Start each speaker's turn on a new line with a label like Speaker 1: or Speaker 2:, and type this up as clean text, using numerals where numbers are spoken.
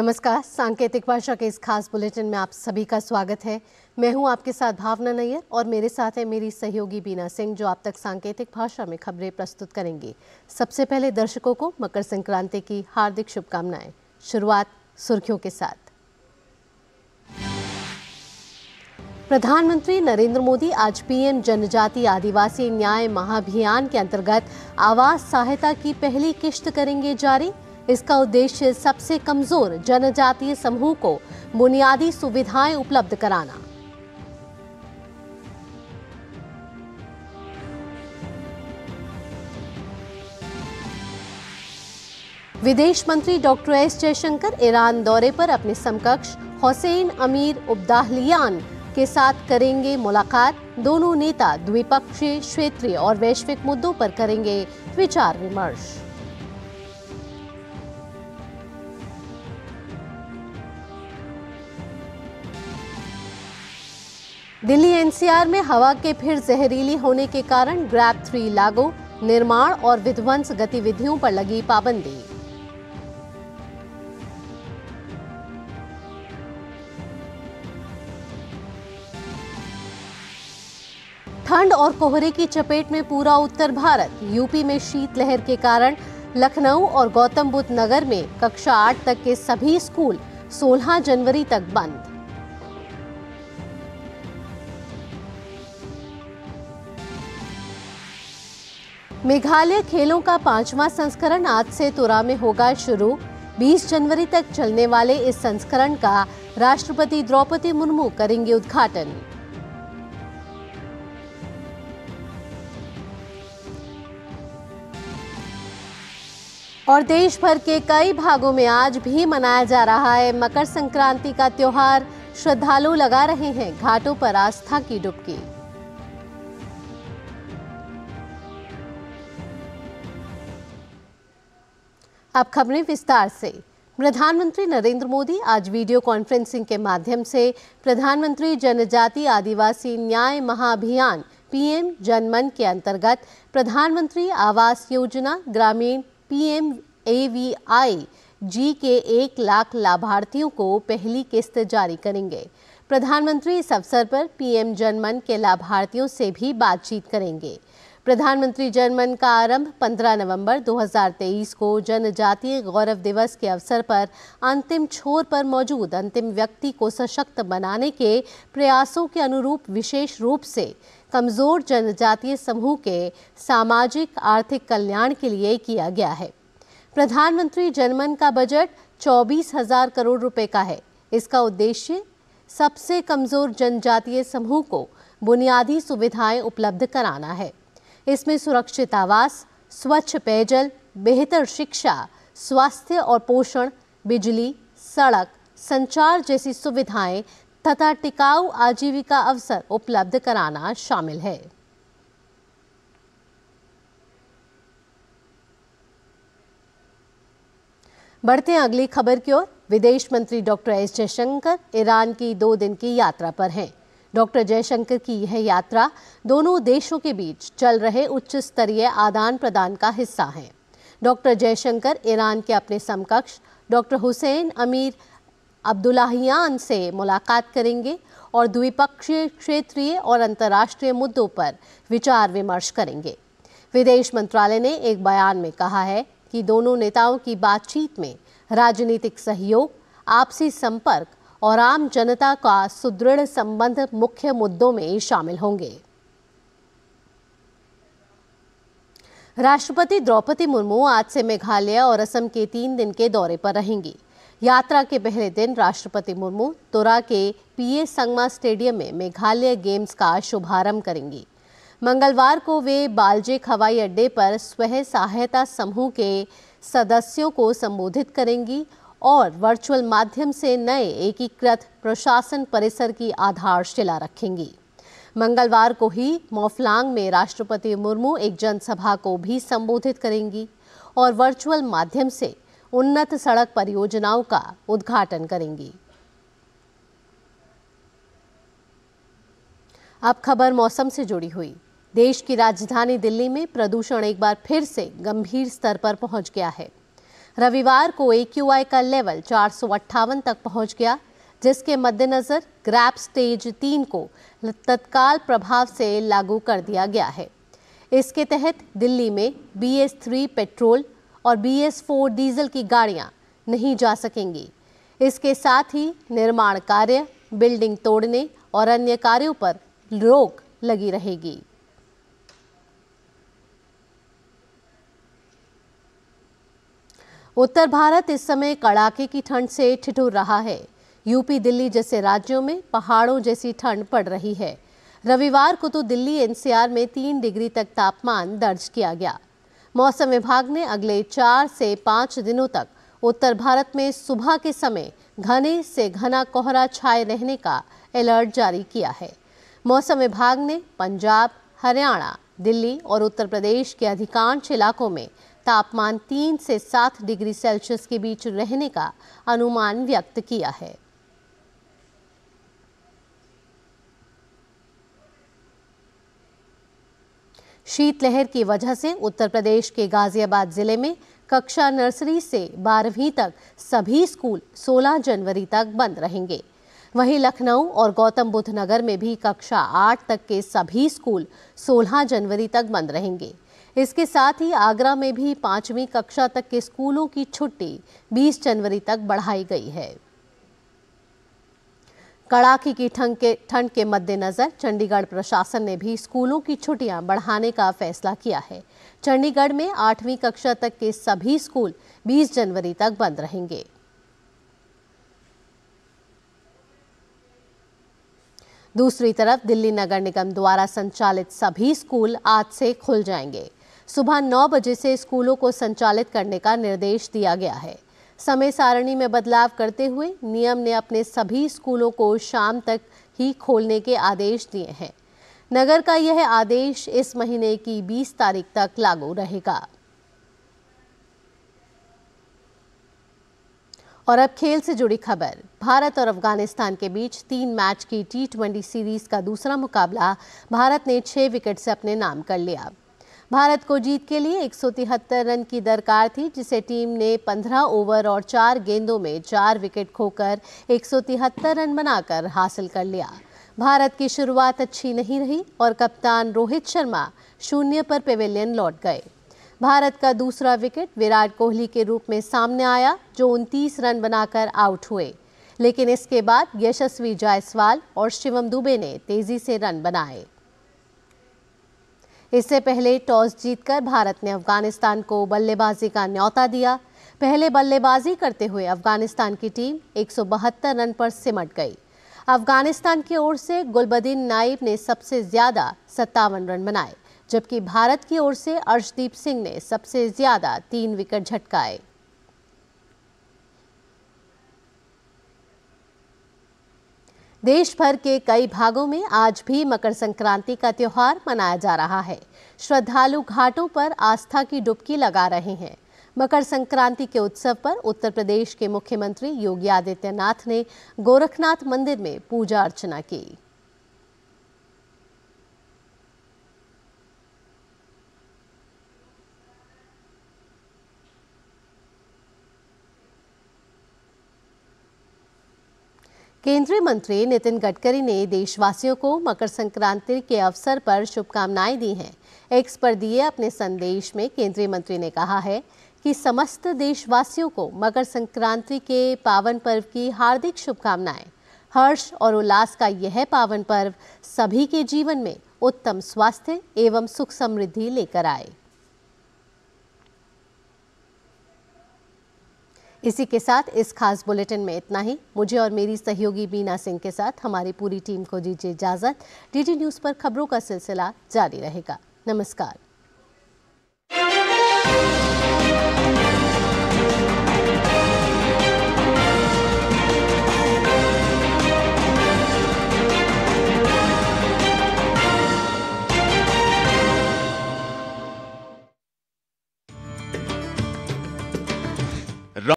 Speaker 1: नमस्कार, सांकेतिक भाषा के इस खास बुलेटिन में आप सभी का स्वागत है। मैं हूं आपके साथ भावना नैयर और मेरे साथ है मेरी सहयोगी बीना सिंह, जो आप तक सांकेतिक भाषा में खबरें प्रस्तुत करेंगी। सबसे पहले दर्शकों को मकर संक्रांति की हार्दिक शुभकामनाएं। शुरुआत सुर्खियों के साथ। प्रधानमंत्री नरेंद्र मोदी आज पीएम जनजातीय आदिवासी न्याय महाअभियान के अंतर्गत आवास सहायता की पहली किश्त करेंगे जारी। इसका उद्देश्य सबसे कमजोर जनजातीय समूह को बुनियादी सुविधाएं उपलब्ध कराना। विदेश मंत्री डॉक्टर एस जयशंकर ईरान दौरे पर अपने समकक्ष हुसैन अमीर उब्दाहलियान के साथ करेंगे मुलाकात। दोनों नेता द्विपक्षीय, क्षेत्रीय और वैश्विक मुद्दों पर करेंगे विचार विमर्श। दिल्ली एनसीआर में हवा के फिर जहरीली होने के कारण ग्रैब 3 लागू। निर्माण और विध्वंस गतिविधियों पर लगी पाबंदी। ठंड और कोहरे की चपेट में पूरा उत्तर भारत। यूपी में शीतलहर के कारण लखनऊ और गौतम बुद्ध नगर में कक्षा 8 तक के सभी स्कूल 16 जनवरी तक बंद। मेघालय खेलों का 5वां संस्करण आज से तुरा में होगा शुरू। 20 जनवरी तक चलने वाले इस संस्करण का राष्ट्रपति द्रौपदी मुर्मू करेंगे उद्घाटन। और देश भर के कई भागों में आज भी मनाया जा रहा है मकर संक्रांति का त्योहार। श्रद्धालु लगा रहे हैं घाटों पर आस्था की डुबकी। अब खबरें विस्तार से। प्रधानमंत्री नरेंद्र मोदी आज वीडियो कॉन्फ्रेंसिंग के माध्यम से प्रधानमंत्री जनजातीय आदिवासी न्याय महाअभियान पीएम जनमन के अंतर्गत प्रधानमंत्री आवास योजना ग्रामीण PMAVI जी के 1 लाख लाभार्थियों को पहली किस्त जारी करेंगे। प्रधानमंत्री इस अवसर पर पीएम जनमन के लाभार्थियों से भी बातचीत करेंगे। प्रधानमंत्री जनमन का आरंभ 15 नवंबर 2023 को जनजातीय गौरव दिवस के अवसर पर अंतिम छोर पर मौजूद अंतिम व्यक्ति को सशक्त बनाने के प्रयासों के अनुरूप विशेष रूप से कमजोर जनजातीय समूह के सामाजिक आर्थिक कल्याण के लिए किया गया है। प्रधानमंत्री जनमन का बजट 24,000 करोड़ रुपए का है। इसका उद्देश्य सबसे कमजोर जनजातीय समूह को बुनियादी सुविधाएं उपलब्ध कराना है। इसमें सुरक्षित आवास, स्वच्छ पेयजल, बेहतर शिक्षा, स्वास्थ्य और पोषण, बिजली, सड़क, संचार जैसी सुविधाएं तथा टिकाऊ आजीविका अवसर उपलब्ध कराना शामिल है। बढ़ते हैं अगली खबर की ओर। विदेश मंत्री डॉक्टर एस जयशंकर ईरान की 2 दिन की यात्रा पर हैं। डॉक्टर जयशंकर की यह यात्रा दोनों देशों के बीच चल रहे उच्च स्तरीय आदान प्रदान का हिस्सा है। डॉक्टर जयशंकर ईरान के अपने समकक्ष डॉक्टर हुसैन अमीर उब्दाहलियान से मुलाकात करेंगे और द्विपक्षीय, क्षेत्रीय और अंतर्राष्ट्रीय मुद्दों पर विचार विमर्श करेंगे। विदेश मंत्रालय ने एक बयान में कहा है कि दोनों नेताओं की बातचीत में राजनीतिक सहयोग, आपसी संपर्क और आम जनता का सुदृढ़ संबंध मुख्य मुद्दों में शामिल होंगे। राष्ट्रपति द्रौपदी मुर्मू आज से मेघालय और असम के 3 दिन के दौरे पर रहेंगी। यात्रा के पहले दिन राष्ट्रपति मुर्मू तुरा के पीए संगमा स्टेडियम में मेघालय गेम्स का शुभारंभ करेंगी। मंगलवार को वे बालजेक हवाई अड्डे पर स्वयं सहायता समूह के सदस्यों को संबोधित करेंगी और वर्चुअल माध्यम से नए एकीकृत प्रशासन परिसर की आधारशिला रखेंगी। मंगलवार को ही मोफलांग में राष्ट्रपति मुर्मू एक जनसभा को भी संबोधित करेंगी और वर्चुअल माध्यम से उन्नत सड़क परियोजनाओं का उद्घाटन करेंगी। अब खबर मौसम से जुड़ी हुई। देश की राजधानी दिल्ली में प्रदूषण एक बार फिर से गंभीर स्तर पर पहुंच गया है। रविवार को AQI का लेवल 458 तक पहुंच गया, जिसके मद्देनजर ग्रैप स्टेज 3 को तत्काल प्रभाव से लागू कर दिया गया है। इसके तहत दिल्ली में BS3 पेट्रोल और BS4 डीजल की गाड़ियां नहीं जा सकेंगी। इसके साथ ही निर्माण कार्य, बिल्डिंग तोड़ने और अन्य कार्यों पर रोक लगी रहेगी। उत्तर भारत इस समय कड़ाके की ठंड से ठिठुर रहा है। यूपी, दिल्ली जैसे राज्यों में पहाड़ों जैसी ठंड पड़ रही है। रविवार को तो दिल्ली NCR में 3 डिग्री तक तापमान दर्ज किया गया। मौसम विभाग ने अगले 4 से 5 दिनों तक उत्तर भारत में सुबह के समय घने से घना कोहरा छाए रहने का अलर्ट जारी किया है। मौसम विभाग ने पंजाब, हरियाणा, दिल्ली और उत्तर प्रदेश के अधिकांश इलाकों में तापमान 3 से 7 डिग्री सेल्सियस के बीच रहने का अनुमान व्यक्त किया है। शीतलहर की वजह से उत्तर प्रदेश के गाजियाबाद जिले में कक्षा नर्सरी से 12वीं तक सभी स्कूल 16 जनवरी तक बंद रहेंगे। वहीं लखनऊ और गौतम बुद्ध नगर में भी कक्षा 8 तक के सभी स्कूल 16 जनवरी तक बंद रहेंगे। इसके साथ ही आगरा में भी 5वीं कक्षा तक के स्कूलों की छुट्टी 20 जनवरी तक बढ़ाई गई है। कड़ाके की ठंड के मद्देनजर चंडीगढ़ प्रशासन ने भी स्कूलों की छुट्टियां बढ़ाने का फैसला किया है। चंडीगढ़ में 8वीं कक्षा तक के सभी स्कूल 20 जनवरी तक बंद रहेंगे। दूसरी तरफ दिल्ली नगर निगम द्वारा संचालित सभी स्कूल आज से खुल जाएंगे। सुबह 9 बजे से स्कूलों को संचालित करने का निर्देश दिया गया है। समय सारणी में बदलाव करते हुए निगम ने अपने सभी स्कूलों को शाम तक ही खोलने के आदेश दिए हैं। नगर का यह आदेश इस महीने की 20 तारीख तक लागू रहेगा। और अब खेल से जुड़ी खबर। भारत और अफगानिस्तान के बीच 3 मैच की T20 सीरीज का दूसरा मुकाबला भारत ने 6 विकेट से अपने नाम कर लिया। भारत को जीत के लिए 173 रन की दरकार थी, जिसे टीम ने 15 ओवर और 4 गेंदों में 4 विकेट खोकर 173 रन बनाकर हासिल कर लिया। भारत की शुरुआत अच्छी नहीं रही और कप्तान रोहित शर्मा 0 पर पेविलियन लौट गए। भारत का दूसरा विकेट विराट कोहली के रूप में सामने आया, जो 29 रन बनाकर आउट हुए। लेकिन इसके बाद यशस्वी जायसवाल और शिवम दुबे ने तेजी से रन बनाए। इससे पहले टॉस जीतकर भारत ने अफगानिस्तान को बल्लेबाजी का न्यौता दिया। पहले बल्लेबाजी करते हुए अफगानिस्तान की टीम 172 रन पर सिमट गई। अफगानिस्तान की ओर से गुलबदीन नाइब ने सबसे ज्यादा 57 रन बनाए, जबकि भारत की ओर से अर्शदीप सिंह ने सबसे ज्यादा 3 विकेट झटकाए। देश भर के कई भागों में आज भी मकर संक्रांति का त्योहार मनाया जा रहा है। श्रद्धालु घाटों पर आस्था की डुबकी लगा रहे हैं। मकर संक्रांति के उत्सव पर उत्तर प्रदेश के मुख्यमंत्री योगी आदित्यनाथ ने गोरखनाथ मंदिर में पूजा अर्चना की। केंद्रीय मंत्री नितिन गडकरी ने देशवासियों को मकर संक्रांति के अवसर पर शुभकामनाएं दी हैं। एक्स पर दिए अपने संदेश में केंद्रीय मंत्री ने कहा है कि समस्त देशवासियों को मकर संक्रांति के पावन पर्व की हार्दिक शुभकामनाएं। हर्ष और उल्लास का यह पावन पर्व सभी के जीवन में उत्तम स्वास्थ्य एवं सुख समृद्धि लेकर आए। इसी के साथ इस खास बुलेटिन में इतना ही। मुझे और मेरी सहयोगी बीना सिंह के साथ हमारी पूरी टीम को दीजिए इजाजत। DD न्यूज़ पर खबरों का सिलसिला जारी रहेगा। नमस्कार।